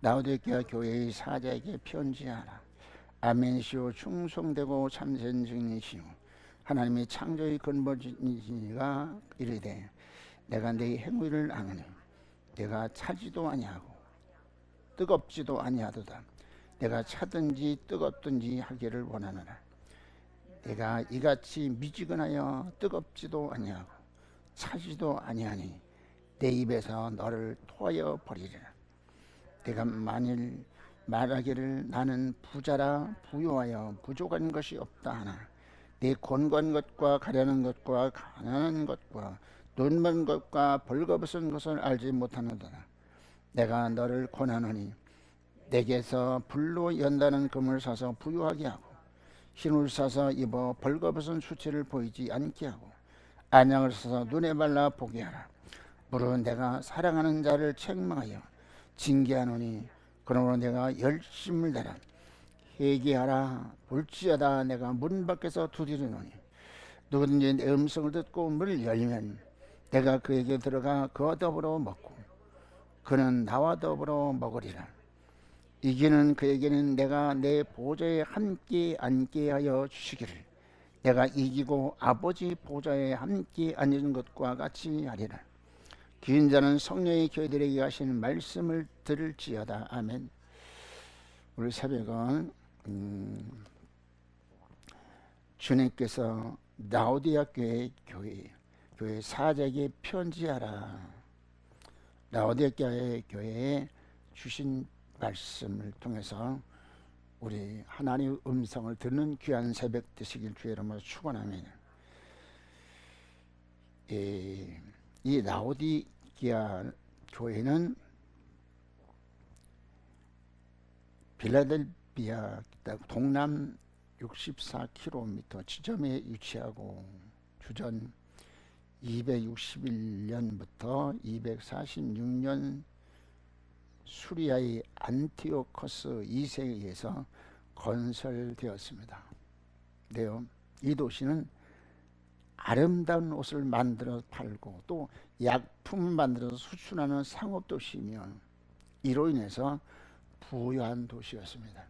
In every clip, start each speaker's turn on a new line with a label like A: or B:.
A: 라오디게아 교회의 사자에게 편지하라. 아멘시오 충성되고 참된 증인이시오 하나님의 창조의 근본이시니가 이르되 내가 네 행위를 아노니 내가 차지도 아니하고 뜨겁지도 아니하도다. 내가 차든지 뜨겁든지 하기를 원하노라. 내가 이같이 미지근하여 뜨겁지도 아니하고 차지도 아니하니 내 입에서 너를 토하여 버리리라. 내가 만일 말하기를 나는 부자라 부유하여 부족한 것이 없다 하나 네 곤고한 것과 가련한 것과 가난한 것과 눈먼 것과 벌거벗은 것을 알지 못하는도다. 내가 너를 권하노니 내게서 불로 연다는 금을 사서 부유하게 하고 흰옷 사서 입어 벌거벗은 수치를 보이지 않게 하고 안약을 사서 눈에 발라 보게 하라. 무릇 내가 사랑하는 자를 책망하여 징계하노니 그러므로 내가 열심을 내라. 회개하라. 볼지어다 내가 문 밖에서 두드리노니 누구든지 내 음성을 듣고 문을 열면 내가 그에게 들어가 그와 더불어 먹고 그는 나와 더불어 먹으리라. 이기는 그에게는 내가 내 보좌에 함께 앉게 하여 주시기를 내가 이기고 아버지 보좌에 함께 앉은 것과 같이 하리라. 귀인 자는 성령의 교회들에게 하시는 말씀을 들을지어다. 아멘. 오늘 새벽은 주님께서 라오디게아 교회 사자에게 편지하라. 라오디게아 교회에 주신 말씀을 통해서 우리 하나님의 음성을 듣는 귀한 새벽 되시길 주의 이름으로 축원합니다. 이 라오디게아 교회는 필라델피아 동남 64km 지점에 위치하고 주전 261년부터 246년 수리아의 안티오코스 2세에 의해서 건설되었습니다. 이 도시는 아름다운 옷을 만들어 팔고 또 약품을 만들어서 수출하는 상업도시이며 이로 인해서 부유한 도시였습니다.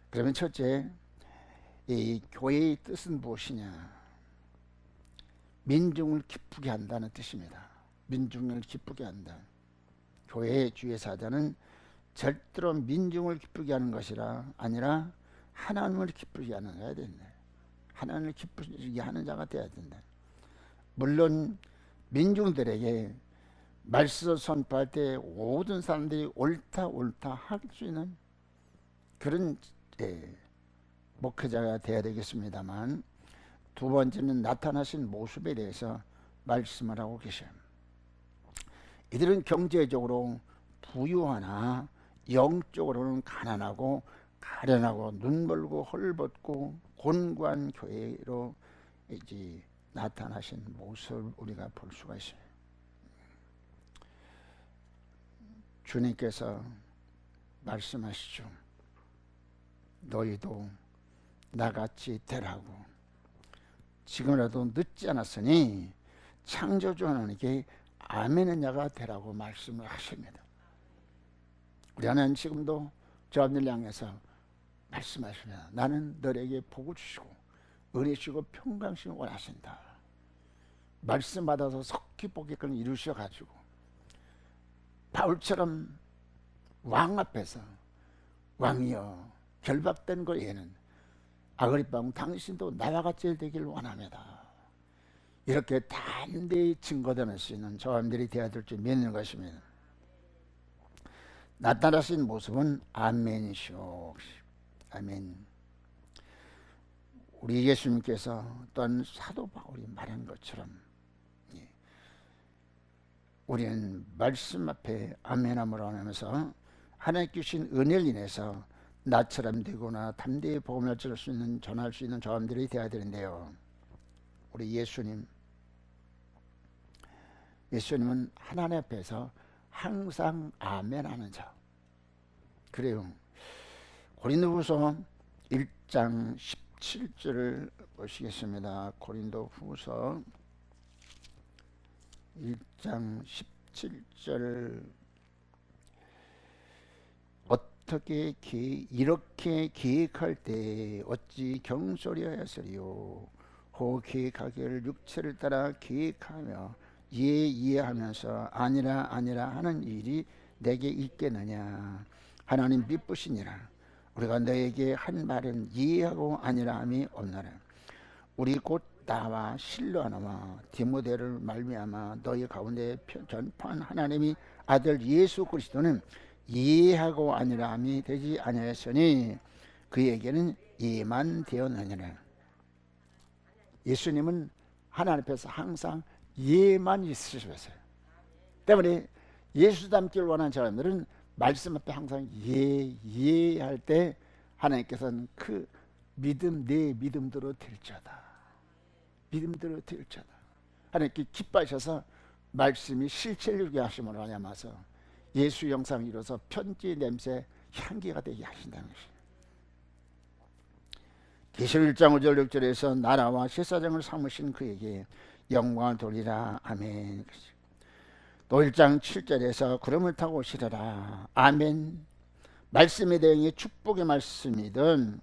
A: 그러면 첫째, 이 교회의 뜻은 무엇이냐? 민중을 기쁘게 한다는 뜻입니다. 민중을 기쁘게 한다. 교회의 주의 사자는 절대로 민중을 기쁘게 하는 것이라 아니라 하나님을 기쁘게 하는 자가 된다. 하나님을 기쁘게 하는 자가 되어야 된다. 물론 민중들에게 말씀을 선포할 때 모든 사람들이 옳다 할 수 있는 그런 목회자가 되어야 되겠습니다만, 두 번째는 나타나신 모습에 대해서 말씀을 하고 계셔요. 이들은 경제적으로 부유하나 영적으로는 가난하고 가련하고 눈멀고 헐벗고 곤고한 교회로 이제 나타나신 모습을 우리가 볼 수가 있어요. 주님께서 말씀하시죠. 너희도 나같이 되라고. 지금이라도 늦지 않았으니 창조주 하나님께 아멘의 자가 되라고 말씀을 하십니다. 우리 하나님 지금도 저희들 향해서 말씀하십니다. 나는 너에게 복을 주시고 은혜 주시고 평강 주시길 원하신다. 말씀 받아서 속히 보게끔 이루셔가지고 바울처럼 왕 앞에서 왕이여 결박된 거에는 아그리빠 왕 당신도 나와 같이 되길 원합니다. 이렇게 담대히 증거될 수 있는 저함들이 되어야 될 줄 믿는 것입니다. 나타나신 모습은 아멘이시오. 아멘. 우리 예수님께서 또한 사도 바울이 말한 것처럼 우리는 말씀 앞에 아멘함을 하면서 하나님께 주신 은혜를 인해서 나처럼 되거나 담대히 복음을 전할 수 있는 저함들이 되어야 되는데요. 우리 예수님은 하나님 앞에서 항상 아멘하는 자. 그래요. 고린도후서 1장 17절을 보시겠습니다. 고린도후서 1장 17절 어떻게 이렇게 계획할 때 어찌 경솔이하였으리요. 호 계획하기를 육체를 따라 계획하며 이해하면서 아니라 하는 일이 내게 있겠느냐. 하나님 미쁘시니라. 우리가 너에게 한 말은 이해하고 아니라 함이 없나라. 우리 곧 나와 실로하나와 디모데를 말미암아 너희 가운데 전파한 하나님이 아들 예수 그리스도는 이해하고 아니라 함이 되지 아니하였으니 그에게는 이해만 되었느니라. 예수님은 하나님 앞에서 항상 이해만 있으셨어요. 때문에 예수 닮기를 원하는 사람들은 말씀 앞에 항상 이해할 때 하나님께서는 그 믿음 내 믿음대로 될자다. 믿음대로 될자다. 하나님께 기뻐하셔서 말씀이 실체를 이루게 하심으로 말미암아서 예수 영상을 이뤄서 편지 냄새 향기가 되게 하신다는 것이에요. 계시록 1장 5절 6절에서 나라와 제사장을 삼으신 그에게 영광을 돌리라. 아멘. 또 1장 7절에서 구름을 타고 오시리라. 아멘. 말씀에 대응해 축복의 말씀이든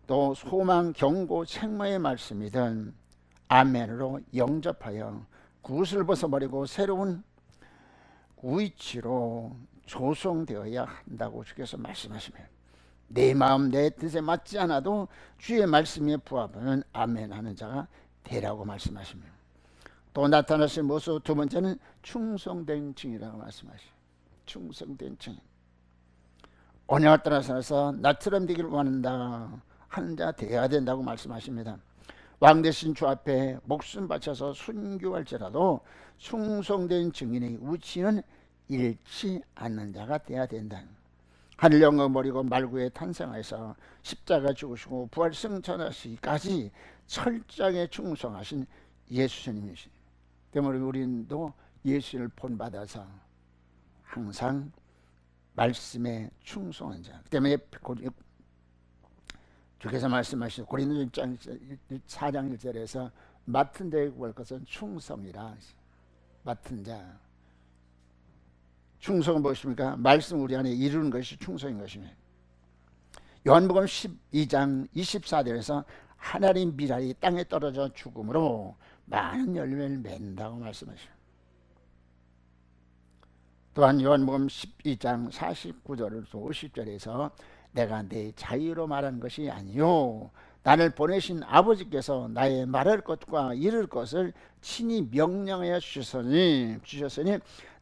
A: 또 소망, 경고, 책망의 말씀이든 아멘으로 영접하여 구슬을 벗어버리고 새로운 위치로 조성되어야 한다고 주께서 말씀하시면 내 마음 내 뜻에 맞지 않아도 주의 말씀에 부합하는 아멘 하는 자가 되라고 말씀하십니다. 또 나타나신 모습 두 번째는 충성된 증이라고 말씀하시죠. 충성된 증. 언약을 따라서 나처럼 되기를 원한다 하는 자 되어야 된다고 말씀하십니다. 왕 대신 주 앞에 목숨 바쳐서 순교할지라도 충성된 증인의 우치는 잃지 않는 자가 되어야 된다. 하늘 영광 버리고 말구에 탄생하여서 십자가 죽으시고 부활 승천하시기까지 철저하게 충성하신 예수님이시니 때문에 우리도 예수를 본받아서 항상 말씀에 충성한 자. 때문에 주께서 말씀하신 고린도 4장 1절에서 맡은 자에 구할 것은 충성이라. 맡은 자. 충성은 무엇입니까? 말씀 우리 안에 이루는 것이 충성인 것입니다. 요한복음 12장 24절에서 하나님 미랄이 땅에 떨어져 죽음으로 많은 열매를 맺는다고 말씀하시죠. 또한 요한복음 12장 49절에서 50절에서 내가 내 자유로 말하는 것이 아니요 나를 보내신 아버지께서 나의 말할 것과 이룰 것을 친히 명령하여 주셨으니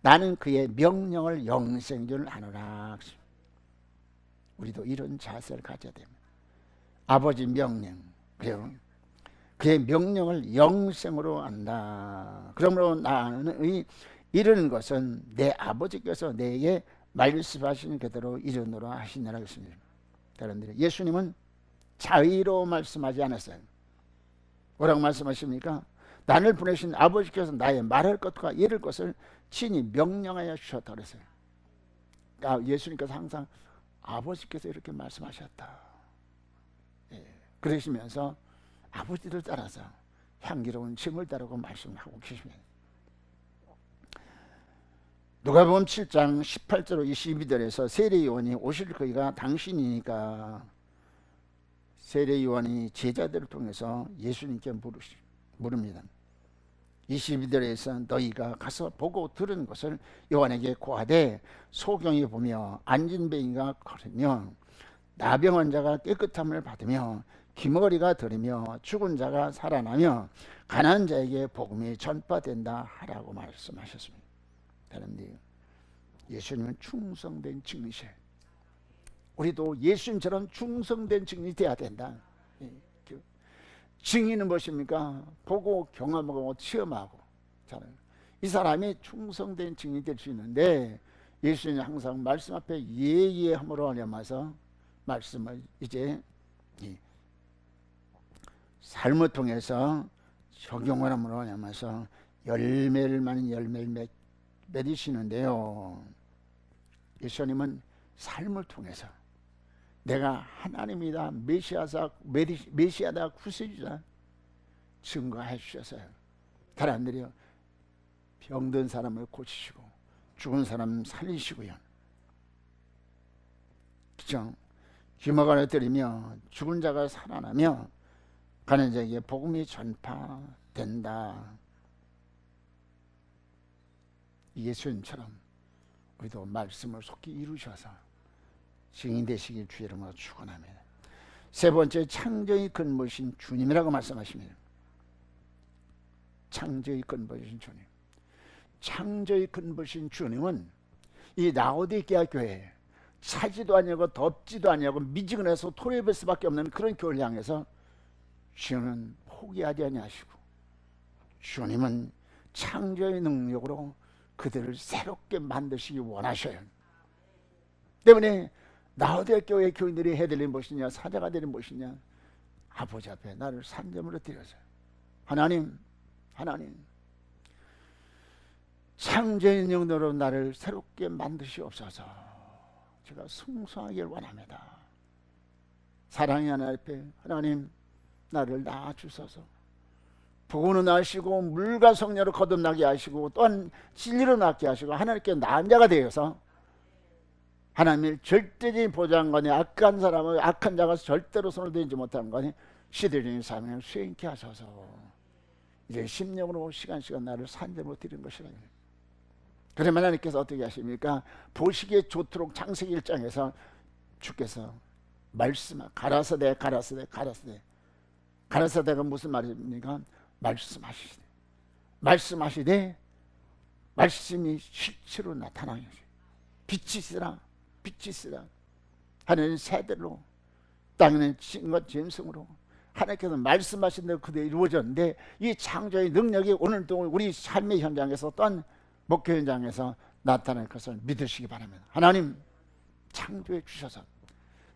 A: 나는 그의 명령을 영생줄 하노라. 우리도 이런 자세를 가져야 됩니다. 아버지 명령, 그래요. 그의 명령을 영생으로 안다. 그러므로 나는 이루는 것은 내 아버지께서 내게 말씀하신 그대로 이루노라 하시느라 했습니다. 여러분들, 예수님은 자의로 말씀하지 않았어요. 뭐라고 말씀하십니까? 나를 보내신 아버지께서 나의 말할 것과 이룰 것을 친히 명령하여 주셨다 그랬어요. 그러니까 예수님께서 항상 아버지께서 이렇게 말씀하셨다. 예. 그러시면서 아버지를 따라서 향기로운 증을 따르고 말씀하고 계십니다. 누가복음 7장 18절 22절에서 세례요한이 오실 그이가 당신이니까 세례요한이 제자들을 통해서 예수님께 물습니다. 22절에서 너희가 가서 보고 들은 것을 요한에게 고하되 소경이 보며 앉은 뱅이가 걸으며 나병 자가 깨끗함을 받으며 기머리가 들으며 죽은 자가 살아나며 가난한 자에게 복음이 전파된다 하라고 말씀하셨습니다. 여러분들, 예수님은 충성된 증인이세요. 우리도 예수님처럼 충성된 증인이 되어야 된다. 증인은 무엇입니까? 보고 경험하고 체험하고. 이 사람이 충성된 증인이 될 수 있는데 예수님이 항상 말씀 앞에 예의함으로 하면서 말씀을 이제 삶을 통해서 적용을 함으로 하면서 열매를 많은 열매를 맺으시는데요. 예수님은 삶을 통해서 내가 하나님이다, 메시아다, 구세주다 증거해 주셔서요. 사람들이요, 병든 사람을 고치시고 죽은 사람 살리시고요. 그죠? 귀머거리 들이며 죽은 자가 살아나며 가는 자에게 복음이 전파된다. 예수님처럼 우리도 말씀을 속히 이루셔서 증인 되시길 주의 이름으로 축원합니다. 세 번째, 창조의 근본이신 주님이라고 말씀하십니다. 창조의 근본이신 주님. 창조의 근본이신 주님은 이 라오디게아 교회 차지도 아니고 덥지도 아니고 미지근해서 토해볼 수밖에 없는 그런 교회를 향해서 주님은 포기하지 아니하시고 주님은 창조의 능력으로 그들을 새롭게 만드시기 원하셔요. 때문에 라오디게아 교회 교인들이 해야 될 무엇이냐, 사자가 되는 무엇이냐, 아버지 앞에 나를 산점으로 드려서요. 하나님 창조의 능력으로 나를 새롭게 만드시옵소서. 제가 승소하길 원합니다. 사랑의 하나님 앞에 하나님 나를 낳아주소서. 복음으로 낳으시고 물과 성령으로 거듭나게 하시고 또한 진리로 낳게 하시고 하나님께 낳은 자가 되어서 하나님의 절대적인 보장관에 악한 사람은 악한 자가 절대로 손을 대지 못하는 것이 시대적인 사명을 수행케 하소서. 이제 심령으로 시간 나를 산점으로 드리는 것이라. 그러면 하나님께서 어떻게 하십니까? 보시기에 좋도록 창세기 1장에서 주께서 가라사대가 무슨 말입니까? 말씀하시되 말씀이 실체로 나타나는 것이 빛이 있으라 하나님 새들로 땅에는 진과 짐승으로 하나님께서 말씀하신 대로 그대로 이루어졌는데 이 창조의 능력이 오늘도 우리 삶의 현장에서 또한 목회 현장에서 나타날 것을 믿으시기 바랍니다. 하나님 창조해 주셔서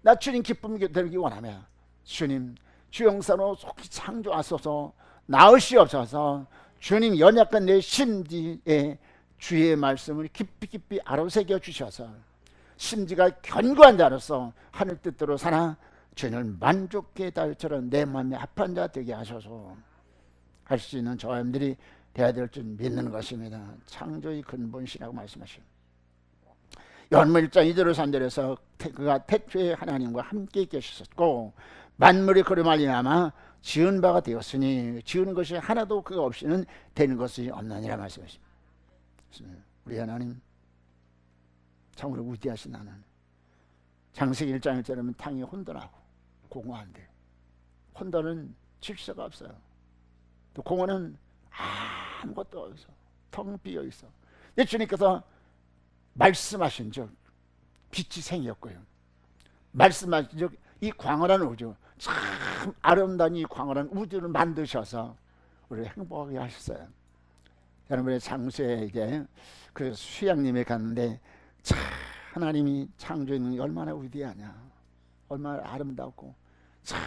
A: 나 주님 기쁨 되기 원하며 주님 주 영사로 속히 창조하소서. 나으시옵소서. 주님 연약한 내 심지에 주의 말씀을 깊이 아로새겨 주셔서 심지가 견고한 자로서 하늘 뜻대로 살아 주님을 만족해 달처럼 내 마음이 합한 자 되게 하셔서 할 수 있는 저희들이 되어야 될 줄 믿는 것입니다. 창조의 근본이라고 말씀하시오. 요한복음 1장 2절 3절에서 그가 태초에 하나님과 함께 계셨고 만물이 그로 말미암아 지은 바가 되었으니 지은 것이 하나도 그가 없이는 되는 것이 없느니라 말씀하십니다. 우리 하나님 참으로 위대하신 하나님. 창세기 1장 1절에는 땅이 혼돈하고 공허한데 혼돈은 질서가 없어요. 또 공허는 아무것도 없어. 텅 비어 있어. 근데 주님께서 말씀하신 즉 빛이 생겼고요. 말씀하신 즉 이 광활한 우주, 참 아름다운 이 광활한 우주를 만드셔서 우리를 행복하게 하셨어요. 여러분의 장소에 이제 그 수양님에 갔는데 참 하나님이 창조의 능력이 얼마나 위대하냐, 얼마나 아름답고 참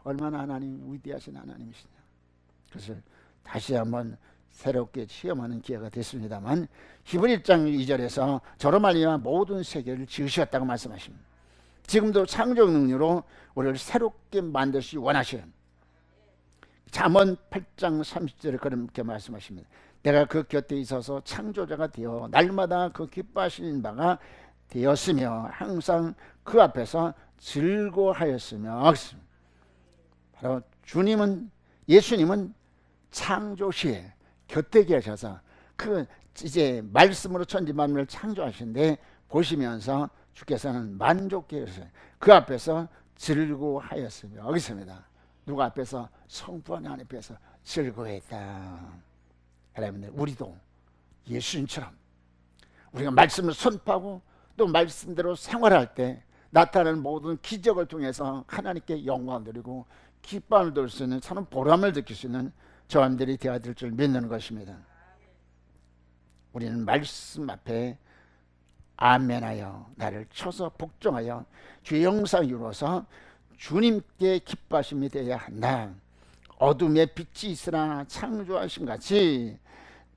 A: 얼마나 하나님 위대하신 하나님이시냐. 그것을 다시 한번 새롭게 체험하는 기회가 됐습니다만 히브리 1장 2절에서 저로 말미암아 모든 세계를 지으셨다고 말씀하십니다. 지금도 창조 능력으로 우리를 새롭게 만드시기 원하셔요. 잠언 8장 30절에 그렇게 말씀하십니다. 내가 그 곁에 있어서 창조자가 되어 날마다 그 기뻐하시는 바가 되었으며 항상 그 앞에서 즐거워하였으며. 바로 예수님은 창조 시에 곁에 계셔서 그 이제 말씀으로 천지 만물을 창조하신데 보시면서 주께서는 만족해 하셨어요. 그 앞에서 즐거워하였으며. 여기 있습니다. 누가 앞에서? 성부 하나님 앞에서 즐거워했다. 여러분들 우리도 예수님처럼 우리가 말씀을 선포하고 또 말씀대로 생활할 때 나타나는 모든 기적을 통해서 하나님께 영광을 드리고 기쁨을 돌 수 있는 참 보람을 느낄 수 있는 저함들이 되어야 될 줄 믿는 것입니다. 우리는 말씀 앞에 아멘하여 나를 쳐서 복종하여 주의 영상 이루어서 주님께 기뻐하심이 되어야 한다. 어둠에 빛이 있으나 창조하심 같이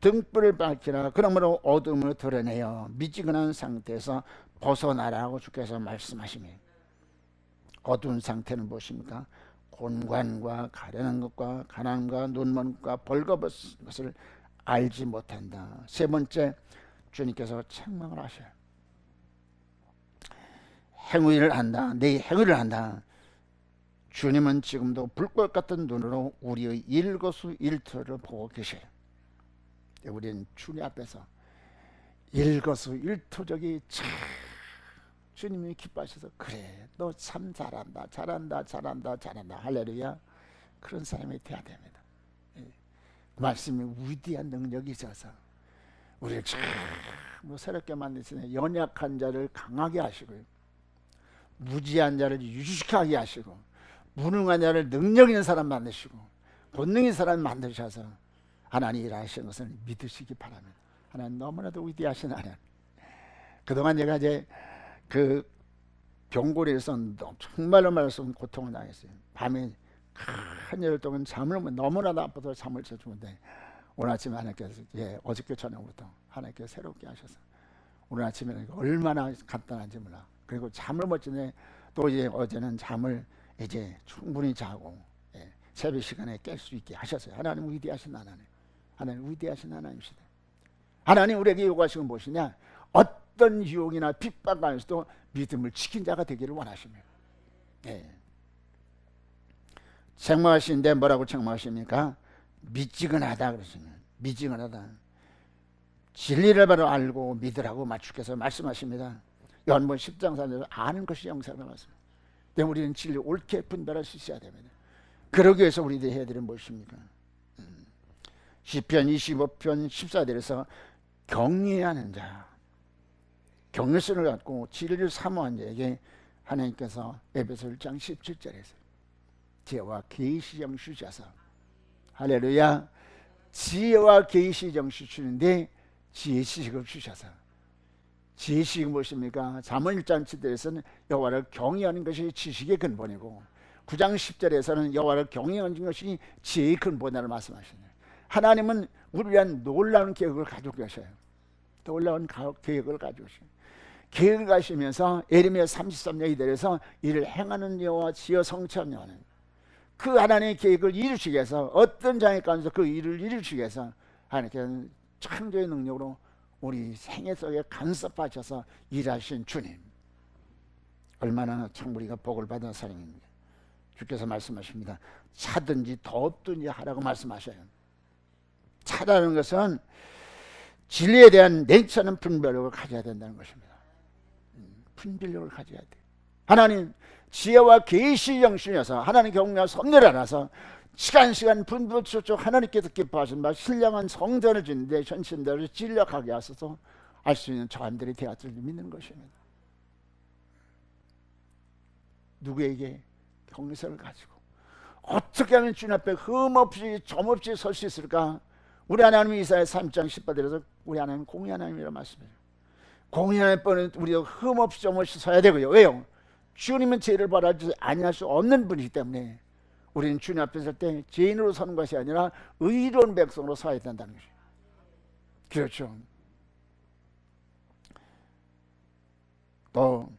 A: 등불을 밝히라. 그러므로 어둠을 드러내어 미지근한 상태에서 벗어나라고 주께서 말씀하십니다. 어두운 상태는 무엇입니까? 곤관과 가련한 것과 가난과 눈먼 것과 벌거벗은 것을 알지 못한다. 세 번째, 주님께서 책망을 하셔요. 행위를 한다. 내 행위를 한다. 주님은 지금도 불꽃 같은 눈으로 우리의 일거수일투를 보고 계셔요. 우리는 주님 앞에서 일거수일투족이 참 주님이 기뻐하셔서 그래 너 참 잘한다 할렐루야. 그런 사람이 되어야 됩니다. 말씀이 위대한 능력이 있어서 우리를 참 새롭게 만드시네. 연약한 자를 강하게 하시고요, 무지한 자를 유식하게 하시고, 무능한 자를 능력 있는 사람 만드시고, 본능 있는 사람 만드셔서 하나님이 일하시는 것을 믿으시기 바랍니다. 하나님 너무나도 위대하신 하나님. 그동안 제가 이제 그 병고리에서 정말로 말씀 고통을 당했어요. 밤에 한여일 동안 잠을 너무나도 아파서 잠을 쳐주는데 오늘 아침에 하나님께서 어저께 저녁부터 하나님께서 새롭게 하셔서 오늘 아침에는 얼마나 간단한지 몰라. 그리고 잠을 못 자네. 또 이제 어제는 잠을 이제 충분히 자고 새벽 시간에 깰 수 있게 하셨어요. 하나님 위대하신 하나님. 하나님 위대하신 하나님이시다. 하나님 우리에게 요구하시는 무엇이냐? 어떤 유혹이나 핍박 안에서도 믿음을 지킨 자가 되기를 원하십니다. 책망하시는데 뭐라고 책망하십니까? 미지근하다 그러시면, 미지근하다. 진리를 바로 알고 믿으라고 맞추께서 말씀하십니다. 요한복음 10장 4절에서 아는 것이 영생의 말씀입니다. 우리는 진리 옳게 분별할 수 있어야 됩니다. 그러기 위해서 우리들이 해야 되는 무엇입니까? 시편 25편 14절에서 경외하는 자, 경외성을 갖고 진리를 사모한 자에게 하나님께서 에베소 1장 17절에서 지혜와 계시정 주셔서, 할렐루야, 지혜와 계시정 주시는데 지혜식을 주셔서, 지혜식이 무엇입니까? 잠언 1장 7절에서는 여호와를 경외하는 것이 지식의 근본이고 9장 10절에서는 여호와를 경외하는 것이 지혜의 근본이라고 말씀하시네요. 하나님은 우리를 위한 놀라운 계획을 가지고 계셔요. 놀라운 계획을 가지고 계셔요. 계획을 가시면서 예레미야 33장 2절에서 이를 행하는 여호와 지어 성취하는 여호와는, 그 하나님의 계획을 이루시기 위해서, 어떤 장애 가운데서 그 일을 이루시기 위해서 하나님께서는 창조의 능력으로 우리 생애 속에 간섭하셔서 일하신 주님, 얼마나 참 우리가 복을 받은 사람입니다. 주께서 말씀하십니다. 차든지 덥든지 하라고 말씀하셔요. 차라는 것은 진리에 대한 냉철한 분별력을 가져야 된다는 것입니다. 분별력을 가져야 돼. 하나님 지혜와 계시 영신이어서 하나님 경외와 섭리를 알아서 시간 분별적으로 하나님께서 기뻐하신 바 신령한 성전을 짓는데 현신대로 진력하게 하셔서 알 수 있는 저함들이 되었을 줄 믿는 것입니다. 누구에게? 경외성을 가지고 어떻게 하면 주님 앞에 흠없이 점없이 설 수 있을까? 우리 하나님이 이사야 3장 18절에서 우리 하나님 공의 하나님이라고 말씀해요. 공의 하나님은 우리가 흠없이 점없이 서야 되고요. 왜요? 주님은 죄를 벌하지 아니할 수 없는 분이기 때문에 우리는 주님 앞에 설 때 죄인으로 서는 것이 아니라 의로운 백성으로 서야 된다는 것이에요. 그렇죠. 또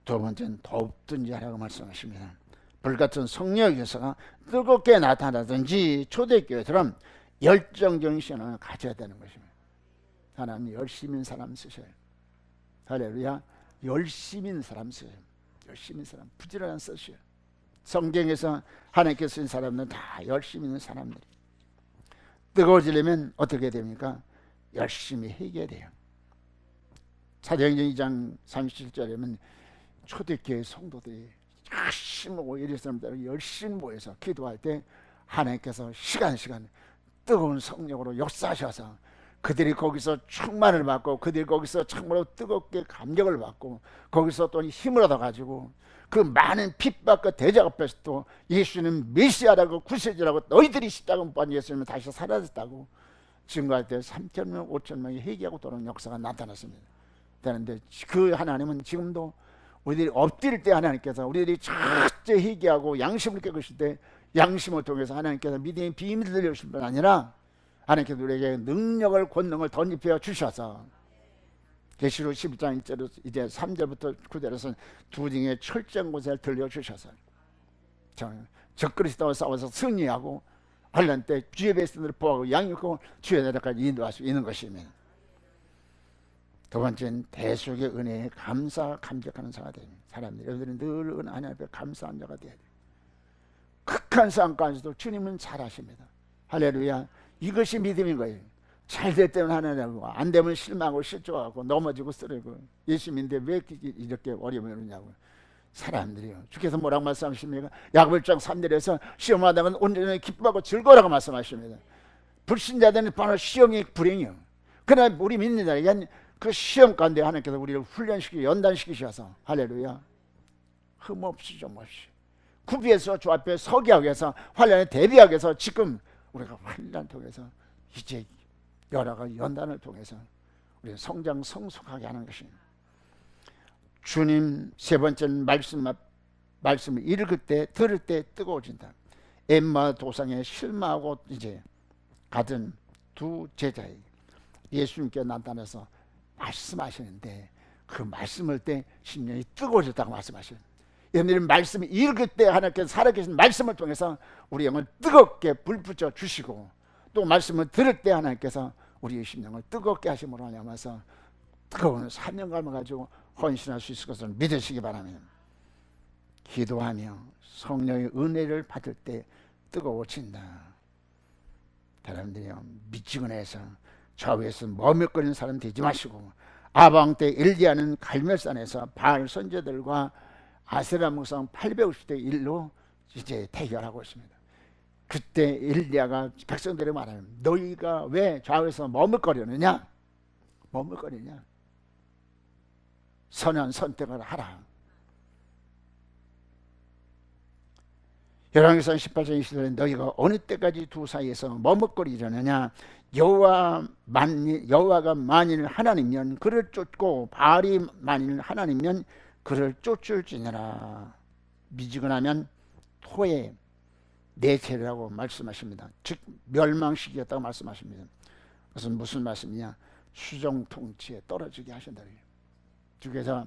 A: 두 번째는 덥든지 하라고 말씀하십니다. 불같은 성령의 교사가 뜨겁게 나타나든지 초대교회처럼 열정적인 신앙을 가져야 되는 것입니다. 하나님이 열심인 사람 쓰셔요. 할렐루야. 열심인 사람 써요. 열심인 사람, 부지런한 쓰셔요. 성경에서 하나님께서 쓴 사람들은 다 열심히 있는 사람들이. 뜨거워지려면 어떻게 됩니까? 열심히 해야 돼요. 사도행전 2장 37절에는 초대교회 성도들이 열심히 모여, 이리 사람들이 열심히 모여서 기도할 때 하나님께서 시간 뜨거운 성령으로 역사하셔서 그들이 거기서 충만을 받고, 그들이 거기서 참으로 뜨겁게 감격을 받고, 거기서 또 힘을 얻어가지고 그 많은 핍박과 대적 앞에서도 예수는 메시아라고 구세주라고, 너희들이 십자가 못 박은 예수님은 다시 사라졌다고 증거할 때 3,000명 5,000명이 회개하고 돌아오는 역사가 나타났습니다. 그런데 그 하나님은 지금도 우리들이 엎드릴 때 하나님께서 우리들이 첫째 회개하고 양심을 깨우실 때 양심을 통해서 하나님께서 믿음의 비밀을 들려주실 뿐 아니라 하나님께서 우리에게 능력을, 권능을 덧입혀 주셔서 계시록 11장 1절에서 이제 3절부터 9절에서 두 등의 철저한 곳에 들려주셔서 적그리스도와 싸워서 승리하고 환난 때 주의 백성들을 보호하고 양육하고 주의 나라까지 인도할 수 있는 것입니다. 두 번째는 대속의 은혜에 감격하는 자가 됩니다. 사람들이 여러분들은 늘 은혜 앞에 감사한 자가 돼야 돼요. 극한 상황 가운데서도 주님은 잘하십니다. 할렐루야. 이것이 믿음인 거예요. 잘 될 때는 하나님하고 안 되면 실망하고 실족하고 넘어지고 쓰러지고 예수님인데 왜 이렇게 어려움이 오느냐고. 사람들이요. 주께서 뭐라고 말씀하십니까? 야고보 1장 3절에서 시험하다면 온전히 기뻐하고 즐거워라고 말씀하십니다. 불신자들은 바로 시험이 불행이요. 그러나 우리 믿는 자에겐 그 시험 가운데 하나님께서 우리를 훈련시키고 연단시키셔서 할렐루야. 흠없이 좀없이 구비해서 주 앞에 서게 하기 위해서 환난에 대비하기 위해서 지금 우리가 환난 통해서 이제 여러 가지 연단을 통해서 우리 성장 성숙하게 하는 것입니다. 주님 세 번째는 말씀을 읽을 때 들을 때 뜨거워진다. 엠마 도상에 실마하고 이제 가던 두 제자에게 예수님께 나타나서 말씀하시는데 그 말씀을 때 심령이 뜨거워졌다고 말씀하시는. 여러분들이 말씀을 읽을 때 하나님께서 살아계신 말씀을 통해서 우리 영을 뜨겁게 불붙여 주시고 또 말씀을 들을 때 하나님께서 우리의 심령을 뜨겁게 하심으로 하면서 뜨거운 사명감을 가지고 헌신할 수 있을 것을 믿으시기 바랍니다. 기도하며 성령의 은혜를 받을 때 뜨거워진다. 여러분들이요, 미치고나서 좌우에서 머뭇거리는 사람 되지 마시고 아방 때 엘리야는 갈멜산에서 바알 선지자들과 아세라 묵상 850대 1로 이제 대결하고 있습니다. 그때 엘리야가 백성들에게 말하는, 너희가 왜 좌우에서 머뭇거리느냐? 머뭇거리냐? 선한 선택을 하라. 열왕기상 18장 20절에 너희가 어느 때까지 두 사이에서 머뭇거리려느냐? 여호와가 만일 하나님이면 그를 쫓고 바알이 만일 하나님이면 그를 쫓을지니라. 미지근하면 토에 내체라고 말씀하십니다. 즉 멸망시키겠다고 말씀하십니다. 그것은 무슨 말씀이냐? 수정 통치에 떨어지게 하신다. 주께서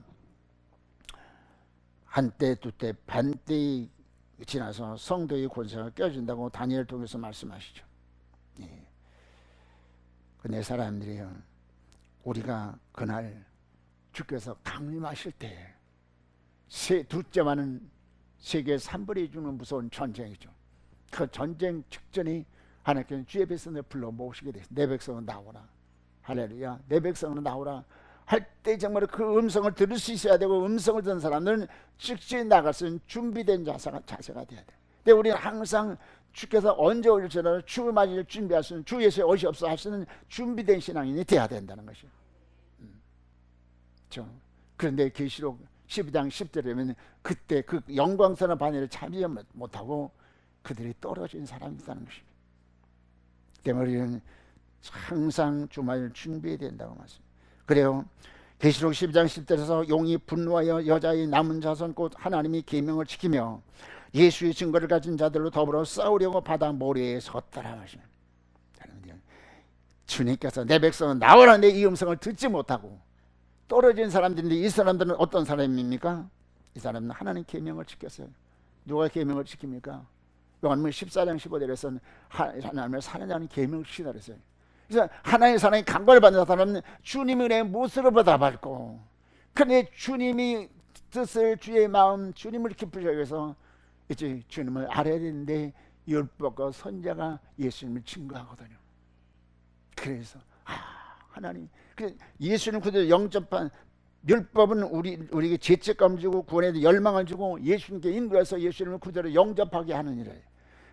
A: 한때 두때 반때이 지나서 성도의 권세가 깨진다고 다니엘 통해서 말씀하시죠. 예. 근데 사람들이요, 우리가 그날 주께서 강림하실 때 둘째만은 세계 3분의 2 주는 무서운 전쟁이죠. 그 전쟁 직전에 하나님께서 주의 백성을 불러 모으시게 되죠. 내 백성은 나오라. 할렐루야. 내 백성은 나오라 할 때 정말 그 음성을 들을 수 있어야 되고, 음성을 듣는 사람들은 즉시 나갈 수 있는 준비된 자세가 돼야 돼. 근데 우리는 항상 주께서 언제 올지라도 주를 맞이를 준비할 수 있는, 주 예수의 옷이 없어 할 수 있는 준비된 신앙인이 돼야 된다는 것이에요. 그런데 계시록 12장 10절에는 그때 그 영광스러운 반열에 참여 못하고 그들이 떨어진 사람이 있다는 것입니다. 때문에 우리는 항상 주말을 준비해야 된다고 말씀합니다. 그래요. 계시록 12장 10절에서 용이 분노하여 여자의 남은 자손 곧 하나님이 계명을 지키며 예수의 증거를 가진 자들로 더불어 싸우려고 바다 모래에 섰더라 하시면, 주님께서 내 백성은 나오라 내 이 음성을 듣지 못하고 떨어진 사람들인데, 이 사람들은 어떤 사람입니까? 이 사람은 하나님 계명을 지켰어요. 누가 계명을 지킵니까? 요한복음 14장 15절에서는 하나님을 사랑하는 계명을 지키다 그랬어요. 그래서 하나님의 사랑이 간과를 받는 사람은 주님의 은혜에 못으로 보답하고, 그런데 주님이 뜻을, 주의 마음, 주님을 기쁘시기 위해서 이제 주님을 알아야 되는데 율법과 선자가 예수님을 증거하거든요. 그래서 하나님, 예수님 그대로 영접한 율법은 우리에게 죄책감을 주고 구원에 열망을 주고 예수님께 인도해서 예수님을 그대로 영접하게 하는 일이에요.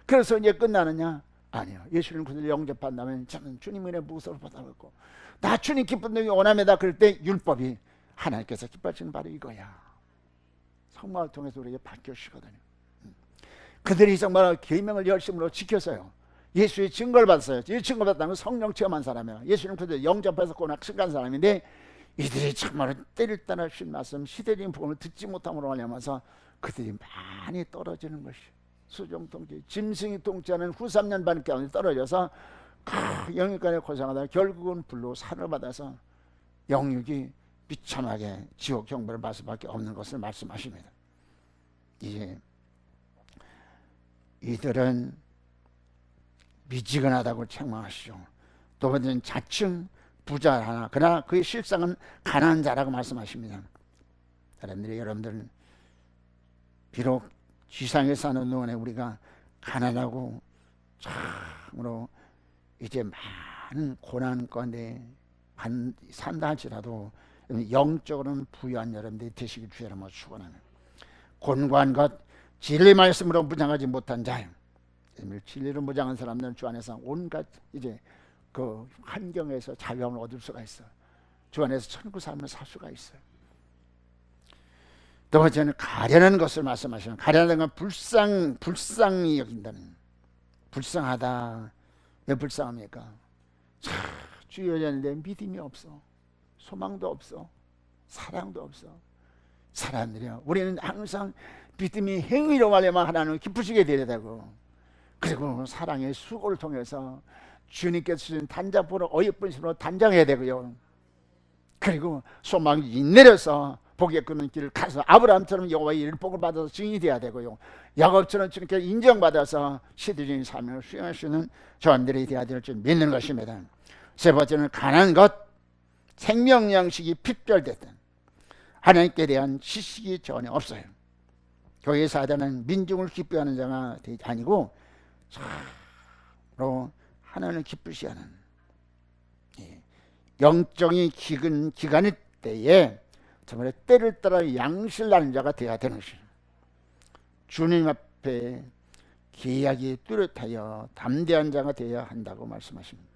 A: 그래서 이제 끝나느냐? 아니요. 예수님을 그대로 영접한다면 저는 주님의 은혜 무엇으로 보답하고 나 주님 기쁜 데 원함이다. 그럴 때 율법이 하나님께서 기뻐하시는 바로 이거야. 성막을 통해서 우리에게 바뀌어주시거든요. 그들이 정말 계명을 열심으로 지켰어요. 예수의 증거를 받았어요. 이 증거를 받았다는 건 성령 체험한 사람이에요. 예수님 그대로 영접해서 고낙식한 사람인데, 이들이 정말 때를 따라 주신 말씀, 시대적인 복음을 듣지 못함으로 말미암아서 그들이 많이 떨어지는 것이, 수종통치, 짐승이 통치하는 후 3년 반 가운데 떨어져서 영육간에 고생하다가 결국은 불로 산을 받아서 영육이 비참하게 지옥 형벌을 받을 수밖에 없는 것을 말씀하십니다. 이제 이들은 미지근하다고 책망하시죠. 또 번째는 자칭 부자하나 그러나 그의 실상은 가난한 자라고 말씀하십니다. 사람들이 여러분들 비록 지상에 사는 동안에 우리가 가난하고 참으로 이제 많은 고난 가운데 산다 할지라도 영적으로는 부유한 여러분들이 되시길 주의 이름으로 축원하는 곤고한 것 진리 말씀으로 무장하지 못한 자요. 진리로 무장한 사람들은 주 안에서 온갖 이제 그 환경에서 자유함을 얻을 수가 있어. 주 안에서 천국 삶을 살 수가 있어요. 두 번째는 가련한 것을 말씀하시는 가련한 건 불쌍히 여긴다는. 불쌍하다. 왜 불쌍합니까? 주여 내 믿음이 없어. 소망도 없어. 사랑도 없어. 사람들이요. 우리는 항상 믿음이 행위로 말하면 하나님을 기쁘시게 되어야 되고, 그리고 사랑의 수고를 통해서 주님께서 주신 단장포로 어여쁜 힘으로 단장해야 되고요. 그리고 소망이 내려서 복에 끄는 길을 가서 아브라함처럼 여호와의 이를 복을 받아서 증인이 되어야 되고요. 야곱처럼 주님께 인정받아서 시대적인 삶을 수행할 수 있는 저들이 되어야 될 줄 믿는 것입니다. 세 번째는 가난한 것, 생명 양식이 핍절됐다. 하나님께 대한 지식이 전혀 없어요. 교회 사자는 민중을 기쁘게 자가 아니고 참으로 하나님을 기쁘시 하는 영적인 기간일 때에 정말 때를 따라 양실나는 자가 되어야 되는 것이죠. 주님 앞에 기약이 뚜렷하여 담대한 자가 되어야 한다고 말씀하십니다.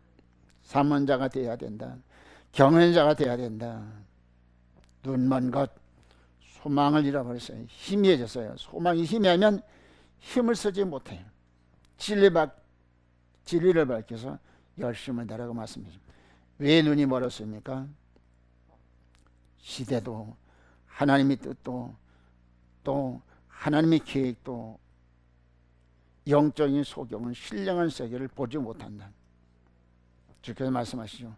A: 사문자가 되어야 된다. 경연자가 되어야 된다. 눈먼 것, 소망을 잃어버렸어요. 희미해졌어요. 소망이 희미하면 힘을 쓰지 못해요. 진리를 밝혀서 열심을 다라고 말씀하십니다. 왜 눈이 멀었습니까? 시대도 하나님의 뜻도 또 하나님의 계획도 영적인 소경은 신령한 세계를 보지 못한다. 주께서 말씀하시죠.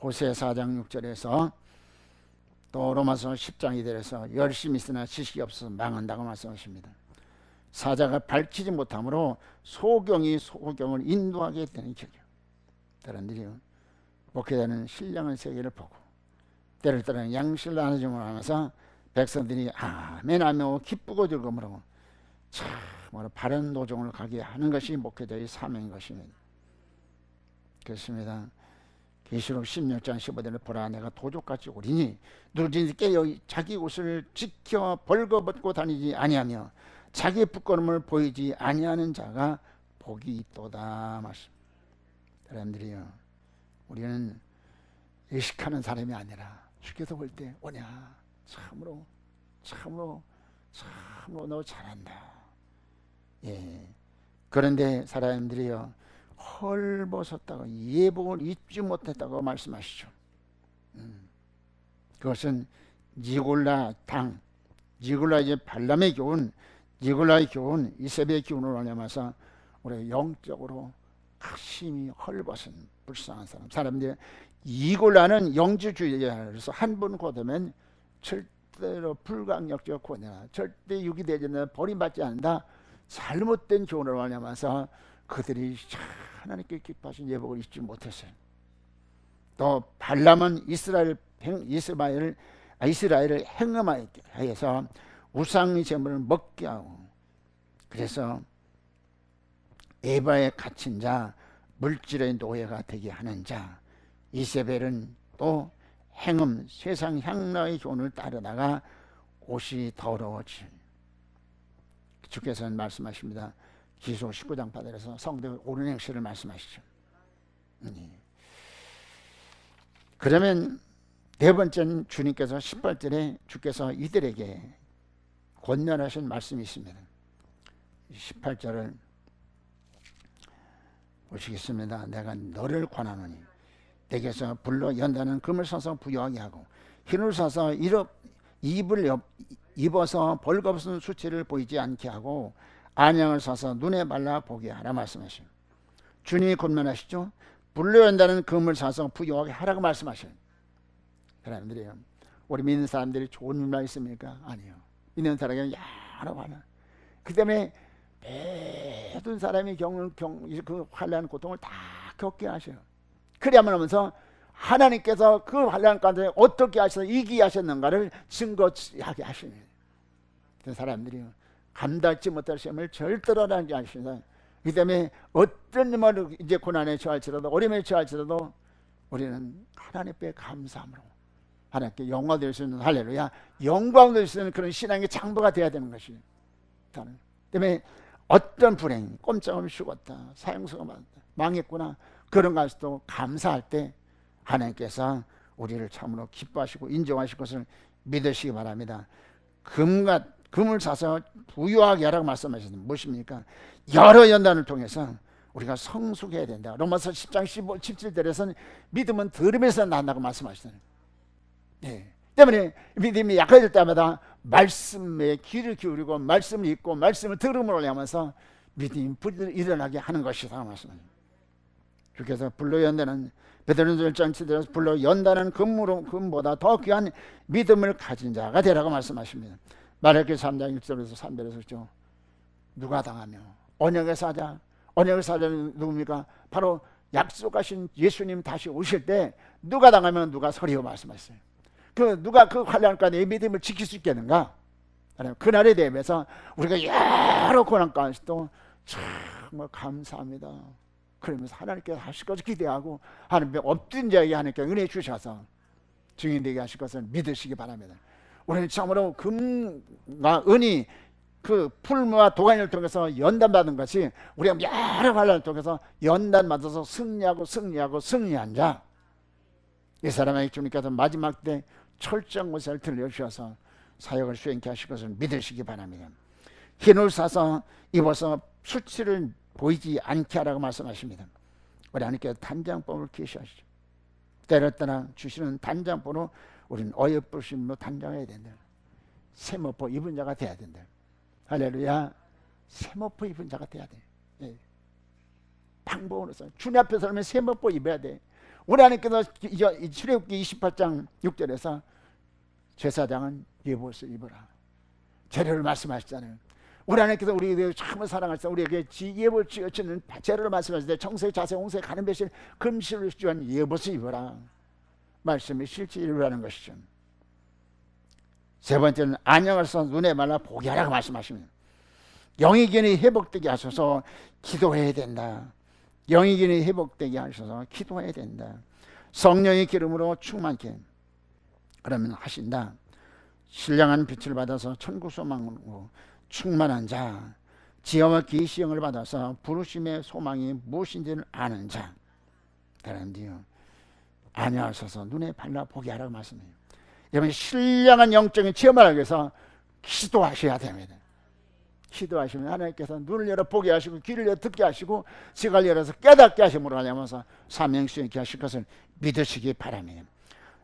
A: 호세 4장 6절에서 또 로마서 10장 2절에서 열심히 있으나 지식이 없어서 망한다고 말씀하십니다. 사자가 밝히지 못함으로 소경이 소경을 인도하게 되는 격이에요. 사람들이요, 목회자는 신령한 세계를 보고 때를 따라 양실을 나눠줌을 하면서 백성들이 아멘 하며 기쁘고 즐거움으로 참으로 바른 노종을 가게 하는 것이 목회자의 사명인 것입니다. 그렇습니다. 계시록 16장 15절을 보라, 내가 도적같이 오리니 누구든지 깨어 자기 옷을 지켜 벌거벗고 다니지 아니하며 자기 부끄러움을 보이지 아니하는 자가 복이 있도다 말씀. 사람들이요, 우리는 의식하는 사람이 아니라 주께서 볼 때 오냐 참으로 너 잘한다. 예. 그런데 사람들이요, 헐벗었다고 예복을 입지 못했다고 말씀하시죠. 그것은 니골라 이제 발람의 교훈, 니골라의 교훈, 이세벨의 교훈을 말하면서 우리 영적으로 심히 헐벗은 불쌍한 사람들이 이골라는 영지주의자로서 한 번 고되면 절대로 불강력적 권위나 절대 유기되지는 버림받지 않는다. 잘못된 교훈을 말하면서 그들이 하나님께 기뻐하신 예복을 입지 못했어요. 또 발람은 이스라엘을 행음하여서 우상의 제물을 먹게 하고, 그래서 에바에 갇힌 자, 물질의 노예가 되게 하는 자, 이세벨은 또 행음, 세상 향락의 교훈을 따르다가 옷이 더러워지. 주께서는 말씀하십니다. 기소 19장 8절에서 성도의 옳은 행실을 말씀하시죠. 그러면 네 번째는 주님께서 18절에 주께서 이들에게 권면하신 말씀이 있습니다. 18절을 보시겠습니다. 내가 너를 권하노니 내게서 불러 연다는 금을 사서 부유하게 하고 흰을 사서 입을 입어서 벌거벗은 수치를 보이지 않게 하고 안양을 사서 눈에 발라 보게 하라 말씀하시오. 주님이 권면하시죠. 불러 연다는 금을 사서 부유하게 하라고 말씀하셔요. 사람들이요, 우리 믿는 사람들이 좋은 일만 있습니까? 아니요. 믿는 사람이 여러 화나. 그 때문에 모든 사람이 겪는 그 환난 고통을 다 겪게 하셔요. 그래야만 하면서 하나님께서 그 환난 가운데 어떻게 하셔서 이기게 하셨는가를 증거하게 하십니다. 그 사람들이 감당치 못할 시험을 절대로 하지 않습니다. 그 때문에 어떤 뭐 이제 고난에 처할지라도 어려움에 처할지라도 우리는 하나님께 감사함으로 하나님께 영광 될 수 있는, 할렐루야, 영광 될 수 있는 그런 신앙의 장부가 되어야 되는 것이. 때문에 어떤 불행, 꼼짝없이 죽었다, 사형수가 많다, 망했구나, 그런 것도 감사할 때 하나님께서 우리를 참으로 기뻐하시고 인정하실 것을 믿으시기 바랍니다. 금을 사서 부유하게 하라고 말씀하셨습니다. 무엇입니까? 여러 연단을 통해서 우리가 성숙해야 된다. 로마서 10장 15, 17절에서는 믿음은 들음에서 난다고 말씀하시잖아요. 때문에 믿음이 약해질 때마다 말씀에 귀를 기울이고 말씀을 읽고 말씀을 들음으로 하면서 믿음이 일어나게 하는 것이다 말씀합니다. 주께서 불로 연다는 베드로전서 1장 7절에서 불로 연다는 금보다 더 귀한 믿음을 가진 자가 되라고 말씀하십니다. 마라기 3장 1절에서 3절에서 누가 당하며 언약의 사자, 언약의 사자는 누굽니까? 바로 약속하신 예수님 다시 오실 때 누가 당하면 누가 서리요 말씀하셨어요. 누가 그 환난 가운데 믿음을 지킬 수 있겠는가? 그날에 대해서 우리가 여러 고난 가운데서도 정말 감사합니다. 그러면서 하나님께서 하실 것을 기대하고 하나님께 엎드린 자에게 하나님께 은혜 주셔서 증인되게 하실 것을 믿으시기 바랍니다. 우리는 참으로 금과 은이 그 풀무와 도가니를 통해서 연단받은 것이 우리가 여러 환난을 통해서 연단받아서 승리한 자, 이 사람에게 주님께서 마지막 때 철저한 것을 들려주셔서 사역을 수행케 하실 것을 믿으시기 바랍니다. 흰옷 사서 입어서 수치를 보이지 않게 하라고 말씀하십니다. 우리 하나님께서 단장법을 계시하시죠. 때렸다나 주시는 단장법으로 우리는 어여쁘심으로 단장해야 된다. 세모포 입은 자가 돼야 된다. 할렐루야. 세모포 입은 자가 돼야 돼. 방법으로서 주님 앞에 서면 세모포 입어야 돼. 우리 하나님께서 출애굽기 28장 6절에서 제사장은 예복을 입어라, 재료를 말씀하시잖아요. 우리 하나님께서 우리에게 참 사랑하시다 우리에게 예복을 지어주는 재료를 말씀하실 때 청세, 자세, 홍세, 가는 배실, 금실을 주한 예복을 입어라 말씀이 실제 이루라는 것이죠. 세 번째는 안녕하셔서 눈에 말라 보게 하라고 말씀하십니다. 영의 기운이 회복되게 하셔서 기도해야 된다. 영의 기운이 회복되게 하셔서 기도해야 된다. 성령의 기름으로 충만케 그러면 하신다. 신령한 빛을 받아서 천국 소망으로 충만한 자, 지혜와 계시형을 받아서 부르심의 소망이 무엇인지를 아는 자, 그런데요 안녕하셔서 눈에 발라 보게 하라고 말씀해요. 여러분 신령한 영적인 체험을 하기 위해서 기도하셔야 됩니다. 기도하시면 하나님께서 눈을 열어 보게 하시고 귀를 열어 듣게 하시고 지각을 열어서 깨닫게 하심으로 하면서 사명 수행케 하실 것을 믿으시기 바랍니다.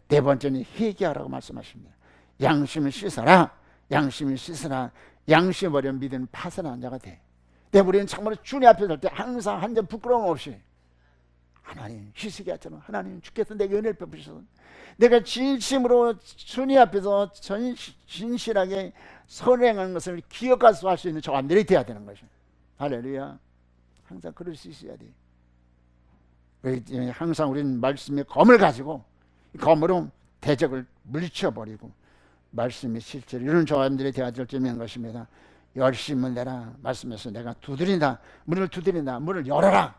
A: 네 번째는 회개하라고 말씀하십니다. 양심을 씻어라, 양심을 씻으라. 양심 버리면 믿음 파산한 자가 돼. 우리는 참으로 주님 앞에 설 때 항상 한 점 부끄러움 없이 하나님 희식이 하처럼 하나님 주께서 내게 은혜를 베푸셔서 내가 진심으로 주님 앞에서 진실하게 선행하는 것을 기억할 수 있는 저감들이 되어야 되는 것이죠. 할렐루야. 항상 그럴 수 있어야 돼. 항상 우리는 말씀의 검을 가지고 검으로 대적을 물리쳐버리고 말씀이 실제로 이런 저감들이 되어야 될 점인 것입니다. 열심을 내라 말씀에서 내가 두드린다, 문을 두드린다, 문을 열어라.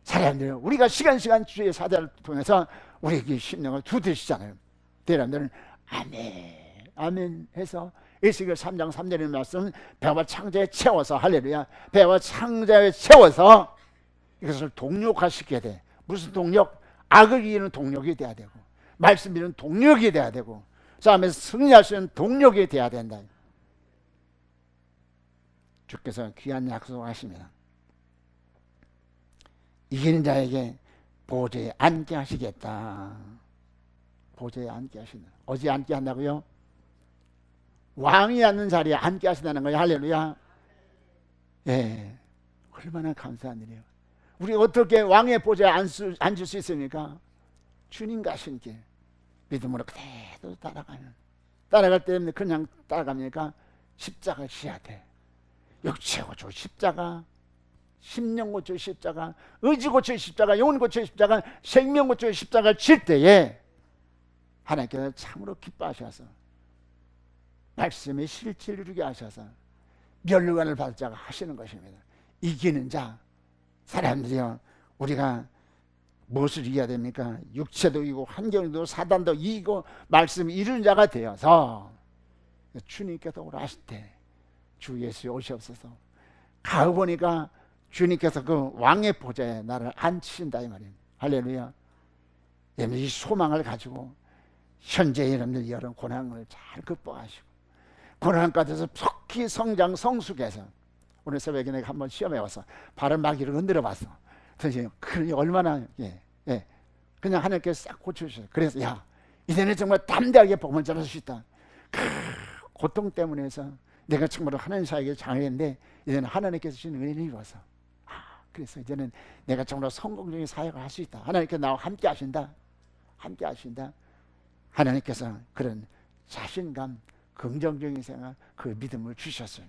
A: 사람들 우리가 시간 주의 사자를 통해서 우리에게 심령을 두드리시잖아요. 여러분들은 아멘 아멘 해서 에스겔 3장 3절의 말씀은 배와 창자에 채워서, 할렐루야, 배와 창자에 채워서 이것을 동력화시켜야 돼. 무슨 동력? 악을 이기는 동력이 돼야 되고 말씀 이기는 동력이 돼야 되고 싸움에서 승리할 수 있는 동력이 돼야 된다. 주께서 귀한 약속하십니다. 이기는 자에게 보좌에 앉게 하시겠다. 보좌에 앉게 하신다. 어디에 앉게 한다고요? 왕이 앉는 자리에 앉게 하신다는 거예요. 할렐루야. 얼마나 감사한 일이에요. 우리 어떻게 왕의 보좌에 앉을 수 있습니까? 주님과 신께 믿음으로 그대로 따라갈 때 그냥 따라갑니까? 십자가를 지어야 돼. 육체고 저 십자가 심령 고쳐 십자가, 의지 고쳐 십자가, 영혼 고쳐 십자가, 생명 고쳐 십자가를 칠 때에 하나님께서 참으로 기뻐하셔서 말씀의 실체를 이루게 하셔서 멸류관을 받을 자가 하시는 것입니다. 이기는 자, 사람들이요, 우리가 무엇을 이겨야 됩니까? 육체도 이기고 환경도 사단도 이기고 말씀 이루는 자가 되어서 주님께서 오라 하실 때 주 예수 오시옵소서. 가고 보니까 주님께서 그 왕의 보좌에 나를 앉히신다 이 말입니다. 할렐루야. 이 소망을 가지고 현재 여러분들 여러 고난을 잘 극복하시고 고난 가운데서 속히 성장 성숙해서 오늘 새벽에 내가 한번 시험해봐서 바른 마귀를 흔들어 봤어. 그래서 얼마나 그냥 하나님께서 싹 고쳐주셔요. 그래서 야, 이제는 정말 담대하게 복음을 전할 수 있다. 고통 때문에 해서 내가 정말 하나님 사역에 장애인데 이제는 하나님께서 주신 은혜를 입어서 그래서 이제는 내가 정말 성공적인 사역을 할 수 있다. 하나님께서 나와 함께 하신다. 함께 하신다. 하나님께서 그런 자신감, 긍정적인 생각, 그 믿음을 주셨어요.